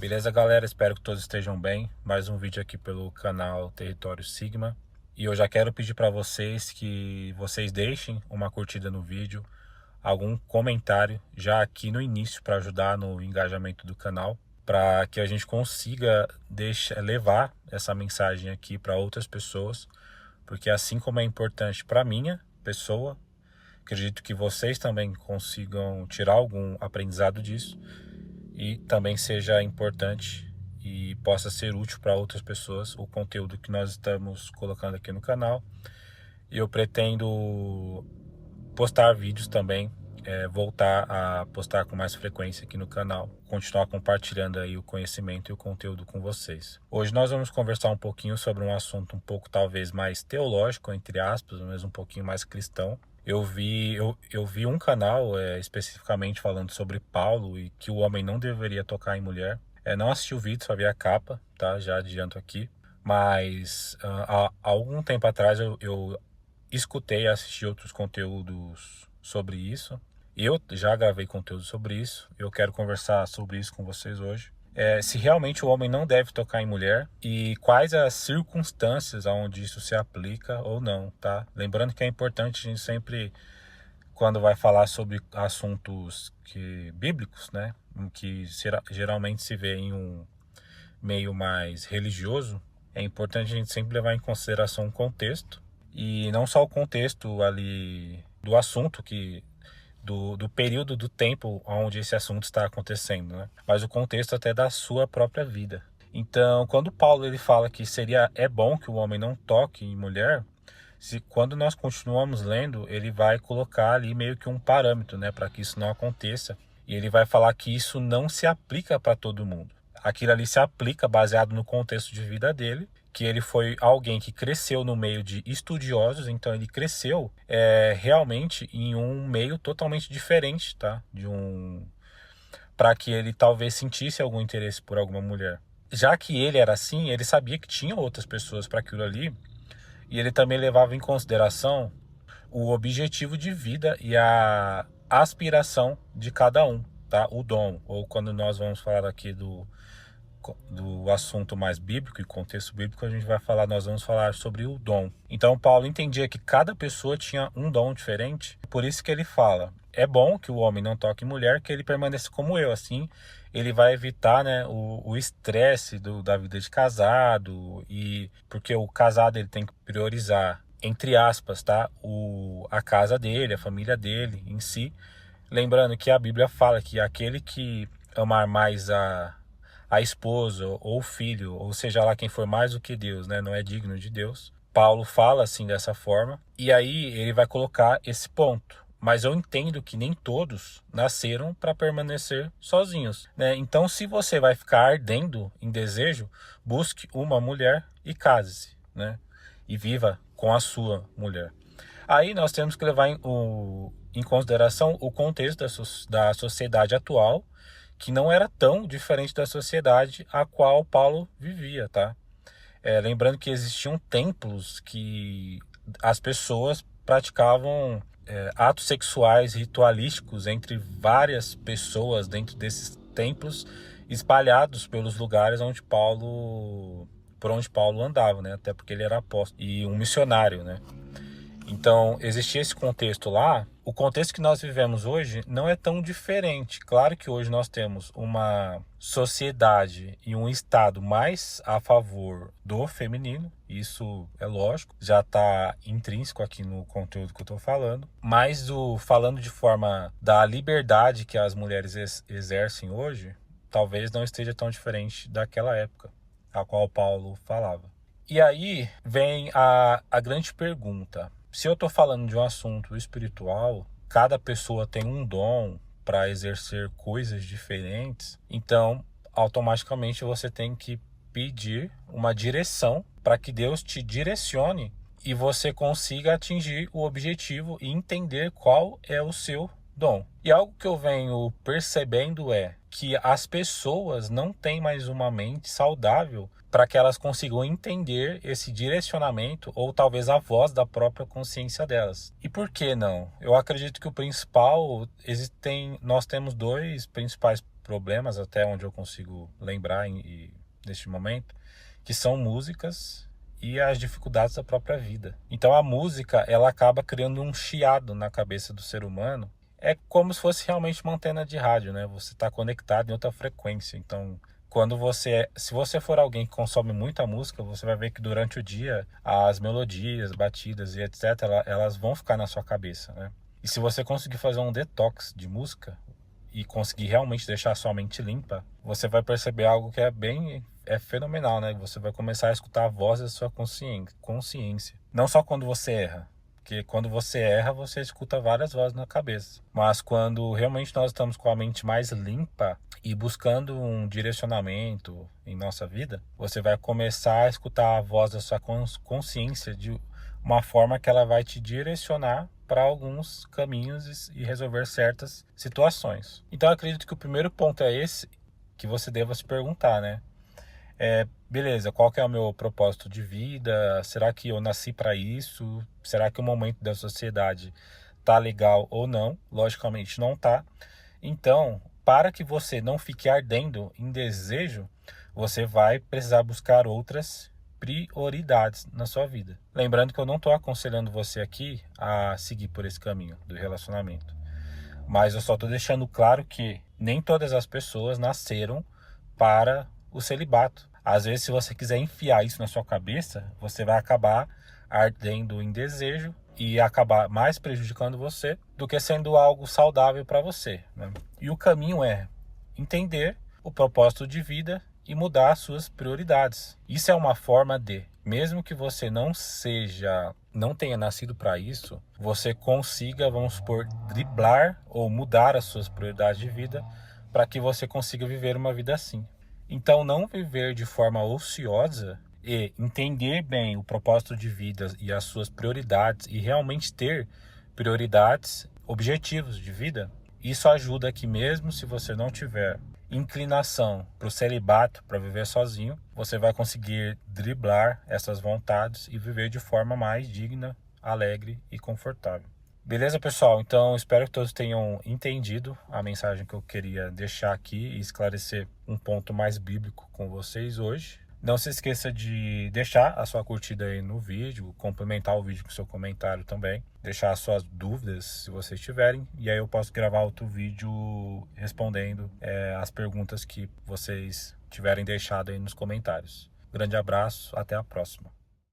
Beleza, galera? Espero que todos estejam bem. Mais um vídeo aqui pelo canal Território Sigma. E eu já quero pedir para vocês que vocês deixem uma curtida no vídeo, algum comentário já aqui no início para ajudar no engajamento do canal, para que a gente consiga levar essa mensagem aqui para outras pessoas, porque assim como é importante para minha pessoa, acredito que vocês também consigam tirar algum aprendizado disso e também seja importante e possa ser útil para outras pessoas o conteúdo que nós estamos colocando aqui no canal. E eu pretendo postar vídeos também, voltar a postar com mais frequência aqui no canal, continuar compartilhando aí o conhecimento e o conteúdo com vocês. Hoje nós vamos conversar um pouquinho sobre um assunto um pouco talvez mais teológico, entre aspas, mas um pouquinho mais cristão. Eu vi um canal especificamente falando sobre Paulo e que o homem não deveria tocar em mulher. Não assisti o vídeo, só vi a capa, tá? Já adianto aqui. Mas há algum tempo atrás eu escutei e assisti outros conteúdos sobre isso. Eu já gravei conteúdo sobre isso. Eu quero conversar sobre isso com vocês hoje. Se realmente o homem não deve tocar em mulher e quais as circunstâncias onde isso se aplica ou não, tá? Lembrando que é importante a gente sempre, quando vai falar sobre assuntos bíblicos, né, que geralmente se vê em um meio mais religioso, é importante a gente sempre levar em consideração o contexto, e não só o contexto ali do assunto do período do tempo onde esse assunto está acontecendo, né? Mas o contexto até da sua própria vida. Então, quando Paulo ele fala que é bom que o homem não toque em mulher, quando nós continuamos lendo, ele vai colocar ali meio que um parâmetro, né, para que isso não aconteça. E ele vai falar que isso não se aplica para todo mundo. Aquilo ali se aplica baseado no contexto de vida dele, que ele foi alguém que cresceu no meio de estudiosos, então ele cresceu realmente em um meio totalmente diferente, tá? Para que ele talvez sentisse algum interesse por alguma mulher. Já que ele era assim, ele sabia que tinha outras pessoas para aquilo ali, e ele também levava em consideração o objetivo de vida e a aspiração de cada um, tá? O dom, ou quando nós vamos falar aqui do assunto mais bíblico e contexto bíblico, nós vamos falar sobre o dom. Então Paulo entendia que cada pessoa tinha um dom diferente, por isso que ele fala: é bom que o homem não toque em mulher, que ele permaneça como eu, assim ele vai evitar, né, o estresse da vida de casado, e porque o casado ele tem que priorizar, entre aspas, tá, a casa dele, a família dele em si, lembrando que a Bíblia fala que aquele que amar mais a esposa ou o filho, ou seja lá quem for mais do que Deus, né, não é digno de Deus. Paulo fala assim dessa forma, e aí ele vai colocar esse ponto. Mas eu entendo que nem todos nasceram para permanecer sozinhos, né? Então, se você vai ficar ardendo em desejo, busque uma mulher e case-se, né? E viva com a sua mulher. Aí nós temos que levar em consideração o contexto da sociedade atual, que não era tão diferente da sociedade a qual Paulo vivia, tá? Lembrando que existiam templos que as pessoas praticavam atos sexuais ritualísticos entre várias pessoas dentro desses templos, espalhados pelos lugares por onde Paulo andava, né? Até porque ele era apóstolo e um missionário, né? Então, existia esse contexto lá. O contexto que nós vivemos hoje não é tão diferente. Claro que hoje nós temos uma sociedade e um estado mais a favor do feminino. Isso é lógico, já está intrínseco aqui no conteúdo que eu estou falando. Mas falando de forma da liberdade que as mulheres exercem hoje, talvez não esteja tão diferente daquela época a qual Paulo falava. E aí vem a grande pergunta. Se eu estou falando de um assunto espiritual, cada pessoa tem um dom para exercer coisas diferentes, então automaticamente você tem que pedir uma direção para que Deus te direcione e você consiga atingir o objetivo e entender qual é o seu dom. E algo que eu venho percebendo é que as pessoas não têm mais uma mente saudável para que elas consigam entender esse direcionamento ou talvez a voz da própria consciência delas. E por que não? Eu acredito que nós temos dois principais problemas, até onde eu consigo lembrar neste momento, que são músicas e as dificuldades da própria vida. Então a música, ela acaba criando um chiado na cabeça do ser humano. É como se fosse realmente uma antena de rádio, né? Você está conectado em outra frequência. Então, se você for alguém que consome muita música, você vai ver que durante o dia as melodias, batidas e etc, elas vão ficar na sua cabeça, né? E se você conseguir fazer um detox de música e conseguir realmente deixar a sua mente limpa, você vai perceber algo que é fenomenal, né? Você vai começar a escutar a voz da sua consciência. Não só quando você erra, porque quando você erra, você escuta várias vozes na cabeça. Mas quando realmente nós estamos com a mente mais limpa e buscando um direcionamento em nossa vida, você vai começar a escutar a voz da sua consciência de uma forma que ela vai te direcionar para alguns caminhos e resolver certas situações. Então eu acredito que o primeiro ponto é esse, que você deva se perguntar, né? Beleza, qual que é o meu propósito de vida? Será que eu nasci para isso? Será que o momento da sociedade tá legal ou não? Logicamente não tá. Então, para que você não fique ardendo em desejo, você vai precisar buscar outras prioridades na sua vida. Lembrando que eu não estou aconselhando você aqui a seguir por esse caminho do relacionamento. Mas eu só estou deixando claro que nem todas as pessoas nasceram para o celibato. Às vezes, se você quiser enfiar isso na sua cabeça, você vai acabar ardendo em desejo e acabar mais prejudicando você do que sendo algo saudável para você, né? E o caminho é entender o propósito de vida e mudar as suas prioridades. Isso é uma forma de, mesmo que você não tenha nascido para isso, você consiga, vamos supor, driblar ou mudar as suas prioridades de vida para que você consiga viver uma vida assim. Então, não viver de forma ociosa e entender bem o propósito de vida e as suas prioridades e realmente ter prioridades, objetivos de vida, isso ajuda que mesmo se você não tiver inclinação para o celibato, para viver sozinho, você vai conseguir driblar essas vontades e viver de forma mais digna, alegre e confortável. Beleza, pessoal? Então, espero que todos tenham entendido a mensagem que eu queria deixar aqui e esclarecer um ponto mais bíblico com vocês hoje. Não se esqueça de deixar a sua curtida aí no vídeo, complementar o vídeo com seu comentário também, deixar as suas dúvidas se vocês tiverem, e aí eu posso gravar outro vídeo respondendo as perguntas que vocês tiverem deixado aí nos comentários. Grande abraço, até a próxima.